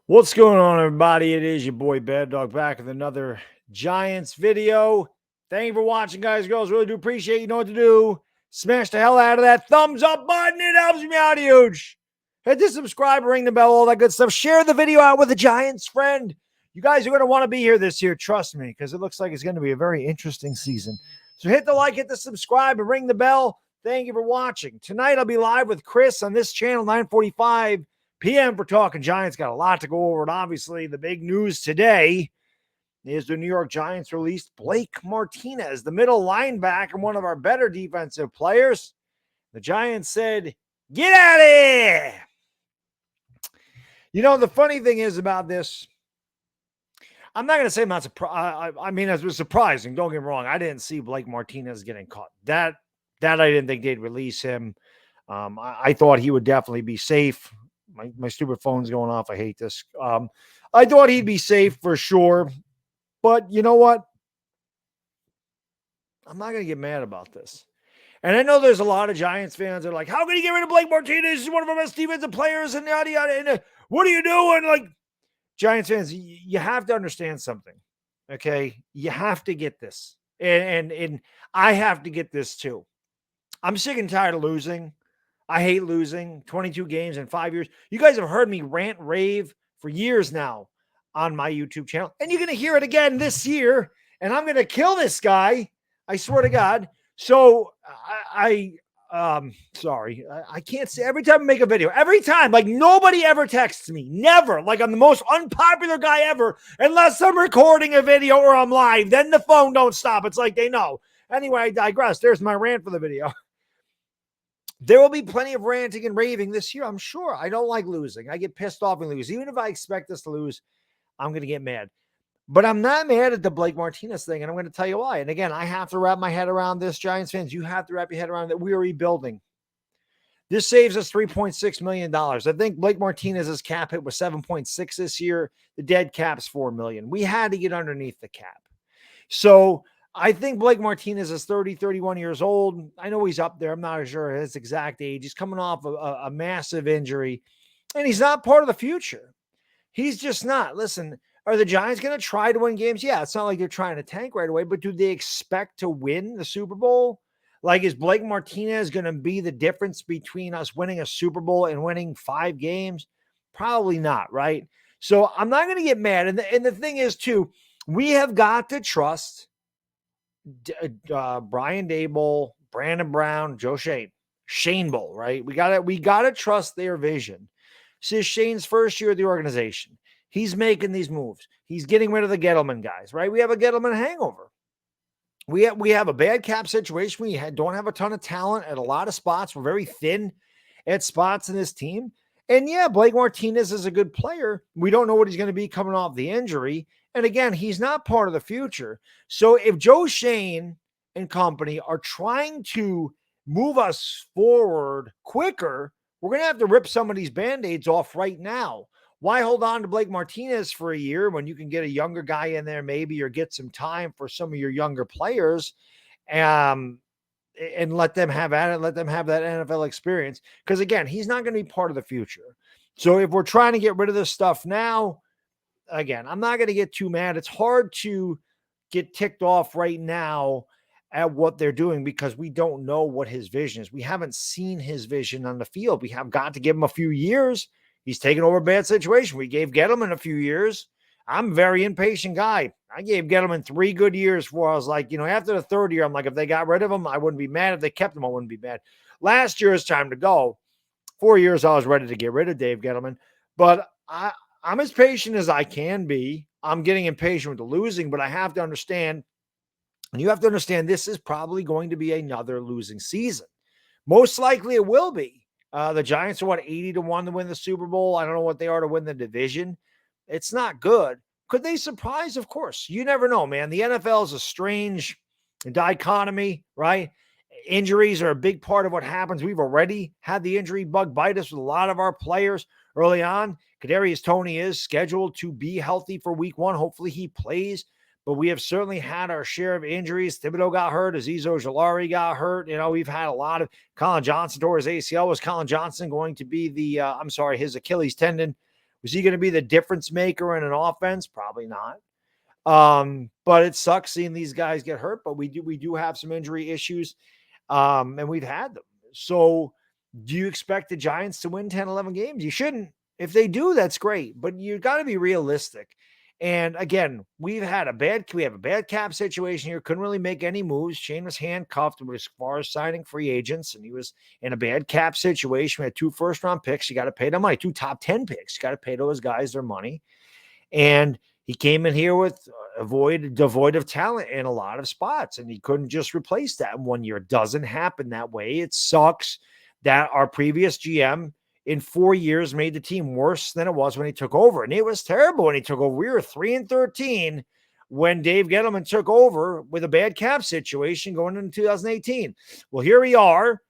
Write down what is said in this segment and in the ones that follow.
What's going on, everybody? It is your boy Baddog back with another Giants video. Thank you for watching, guys, girls. Really do appreciate it. You know what to do. Smash the hell out of that thumbs up button. It helps me out huge. Hit the subscribe, ring the bell, all that good stuff. Share the video out with a Giants friend. You guys are going to want to be here this year. Trust me, because it looks like it's going to be a very interesting season. So hit the like, hit the subscribe, and ring the bell. Thank you for watching. Tonight, I'll be live with Chris on this channel, 9:45 p.m. for Talking Giants. Got a lot to go over. And obviously, the big news today is the New York Giants released Blake Martinez, the middle linebacker, one of our better defensive players. The Giants said, get out of here. You know, the funny thing is about this, I'm not going to say I'm not surprised. I mean, it was surprising. Don't get me wrong. I didn't see Blake Martinez getting caught. That I didn't think they'd release him. I thought he would definitely be safe. My stupid phone's going off. I hate this. I thought he'd be safe for sure. But you know what? I'm not going to get mad about this. And I know there's a lot of Giants fans that are like, how can you get rid of Blake Martinez? He's one of our best defensive players and yada, yada. And what are you doing? Like, Giants fans, you have to understand something. Okay? You have to get this. And I have to get this too. I'm sick and tired of losing. I hate losing. 22 games in 5 years. You guys have heard me rant, rave for years now on my YouTube channel. And you're going to hear it again this year. And I'm going to kill this guy. I swear to God. So sorry. I can't say every time I make a video, every time, like nobody ever texts me. Never. Like I'm the most unpopular guy ever, unless I'm recording a video or I'm live. Then the phone don't stop. It's like they know. Anyway, I digress. There's my rant for the video. There will be plenty of ranting and raving this year, I'm sure. I don't like losing. I get pissed off and lose. Even if I expect us to lose, I'm going to get mad. But I'm not mad at the Blake Martinez thing, and I'm going to tell you why. And again, I have to wrap my head around this, Giants fans. You have to wrap your head around that we are rebuilding. This saves us $3.6 million. I think Blake Martinez's cap hit was 7.6 this year. The dead cap's $4 million. We had to get underneath the cap. So I think Blake Martinez is 30, 31 years old. I know he's up there. I'm not sure his exact age. He's coming off a massive injury, and he's not part of the future. He's just not. Listen, are the Giants going to try to win games? Yeah, it's not like they're trying to tank right away, but do they expect to win the Super Bowl? Like, is Blake Martinez going to be the difference between us winning a Super Bowl and winning 5 games? Probably not, right? So I'm not going to get mad. And the thing is, too, we have got to trust Brian Daboll, Brandon Brown, Joe Shane Bull, right? We got to trust their vision. This is Shane's first year at the organization. He's making these moves. He's getting rid of the Gettleman guys, right? We have a Gettleman hangover. We have a bad cap situation. We don't have a ton of talent at a lot of spots. We're very thin at spots in this team. And yeah, Blake Martinez is a good player. We don't know what he's going to be coming off the injury. And again, he's not part of the future. So if Joe Shane and company are trying to move us forward quicker, we're going to have to rip some of these Band-Aids off right now. Why hold on to Blake Martinez for a year when you can get a younger guy in there maybe, or get some time for some of your younger players and let them have at it, let them have that NFL experience? Because again, he's not going to be part of the future. So if we're trying to get rid of this stuff now, again, I'm not going to get too mad. It's hard to get ticked off right now at what they're doing because we don't know what his vision is. We haven't seen his vision on the field. We have got to give him a few years. He's taken over a bad situation. We gave Gettleman a few years. I'm a very impatient guy. I gave Gettleman 3 good years before I was like, you know, after the third year, I'm like, if they got rid of him, I wouldn't be mad. If they kept him, I wouldn't be mad. Last year is time to go. 4 years, I was ready to get rid of Dave Gettleman. But I'm as patient as I can be. I'm getting impatient with the losing, but I have to understand, and you have to understand, this is probably going to be another losing season. Most likely it will be. The Giants are, 80-1 to win the Super Bowl? I don't know what they are to win the division. It's not good. Could they surprise? Of course. You never know, man. The NFL is a strange dichotomy, right? Injuries are a big part of what happens. We've already had the injury bug bite us with a lot of our players early on. Kadarius Toney is scheduled to be healthy for week 1. Hopefully he plays. But we have certainly had our share of injuries. Thibodeau got hurt. Azeez Ojulari got hurt. You know, we've had a lot of Colin Johnson tore his ACL. Was Colin Johnson going to be his Achilles tendon Was he going to be the difference maker in an offense? Probably not. But it sucks seeing these guys get hurt, but we do have some injury issues. And we've had them. So do you expect the Giants to win 10, 11 games? You shouldn't. If they do, that's great, but you got to be realistic. And again, we have a bad cap situation here. Couldn't really make any moves. Shane was handcuffed as far as signing free agents, and he was in a bad cap situation. We had 2 first-round picks. You got to pay them money. 2 top 10 picks. You got to pay those guys their money. And he came in here with devoid of talent in a lot of spots, and he couldn't just replace that in 1 year. It doesn't happen that way. It sucks that our previous GM in 4 years made the team worse than it was when he took over. And it was terrible when he took over. We were 3-13 when Dave Gettleman took over with a bad cap situation going into 2018. Well, here we are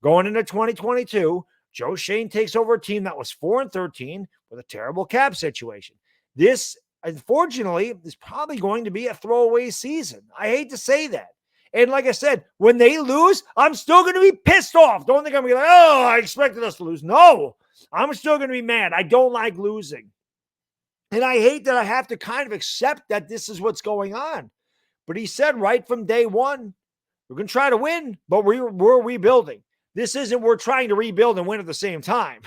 going into 2022. Joe Schoen takes over a team that was 4-13 with a terrible cap situation. This, unfortunately, is probably going to be a throwaway season. I hate to say that. And like I said, when they lose, I'm still going to be pissed off. Don't think I'm going to be like, oh, I expected us to lose. No, I'm still going to be mad. I don't like losing. And I hate that I have to kind of accept that this is what's going on. But he said right from day one, we're going to try to win, but we're rebuilding. This isn't we're trying to rebuild and win at the same time.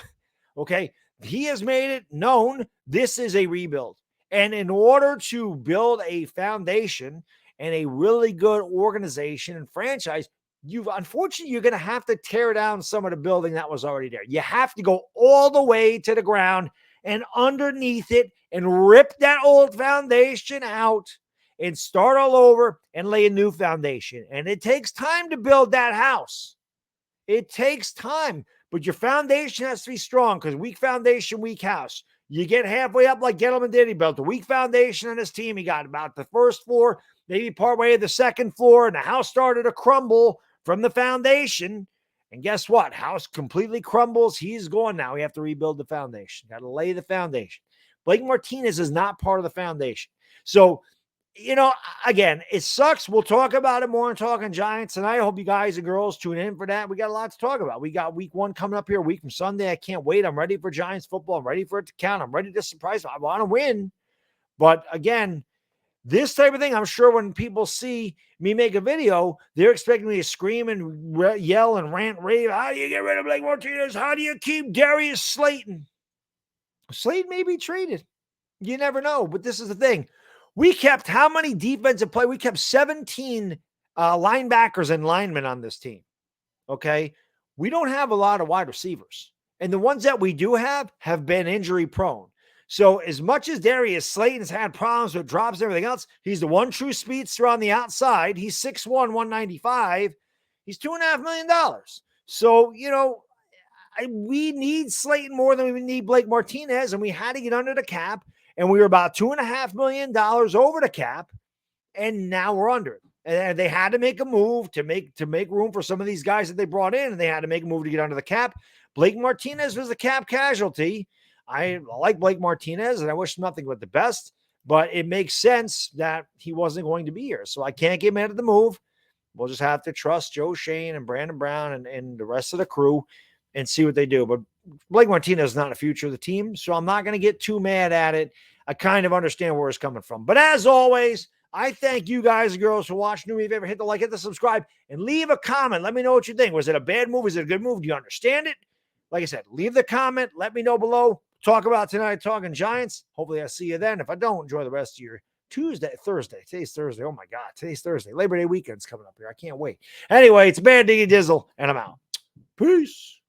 Okay? He has made it known this is a rebuild. And in order to build a foundation and a really good organization and franchise, unfortunately, you're going to have to tear down some of the building that was already there. You have to go all the way to the ground and underneath it and rip that old foundation out and start all over and lay a new foundation. And it takes time to build that house. It takes time, but your foundation has to be strong because weak foundation, weak house. You get halfway up like Gettleman did. He built a weak foundation on his team. He got about the first floor, maybe partway to the second floor, and the house started to crumble from the foundation. And guess what? House completely crumbles. He's gone now. We have to rebuild the foundation. Got to lay the foundation. Blake Martinez is not part of the foundation. So, again, it sucks. We'll talk about it more on Talking Giants. And I hope you guys and girls tune in for that. We got a lot to talk about. We got week 1 coming up here, a week from Sunday. I can't wait. I'm ready for Giants football. I'm ready for it to count. I'm ready to surprise. I want to win. But again, this type of thing, I'm sure when people see me make a video, they're expecting me to scream and yell and rant, rave. How do you get rid of Blake Martinez? How do you keep Darius Slayton? Slayton may be traded. You never know. But this is the thing. We kept how many defensive players? We kept 17 linebackers and linemen on this team. Okay. We don't have a lot of wide receivers. And the ones that we do have been injury prone. So as much as Darius Slayton's had problems with drops and everything else, he's the one true speedster on the outside. He's 6'1", 195. He's $2.5 million. So, we need Slayton more than we need Blake Martinez, and we had to get under the cap, and we were about $2.5 million over the cap, and now we're under it. And they had to make a move to make room for some of these guys that they brought in, and they had to make a move to get under the cap. Blake Martinez was the cap casualty. I like Blake Martinez, and I wish nothing but the best, but it makes sense that he wasn't going to be here. So I can't get mad at the move. We'll just have to trust Joe Schoen and Brandon Brown and the rest of the crew and see what they do. But Blake Martinez is not a future of the team, so I'm not going to get too mad at it. I kind of understand where it's coming from. But as always, I thank you guys and girls for watching. If you've ever hit the like, hit the subscribe, and leave a comment. Let me know what you think. Was it a bad move? Was it a good move? Do you understand it? Like I said, leave the comment. Let me know below. Talk about tonight, Talking Giants. Hopefully I see you then. If I don't, enjoy the rest of your Thursday. Today's Thursday. Oh my God, today's Thursday. Labor Day weekend's coming up here. I can't wait. Anyway, it's Bad Diggy Dizzle, and I'm out. Peace.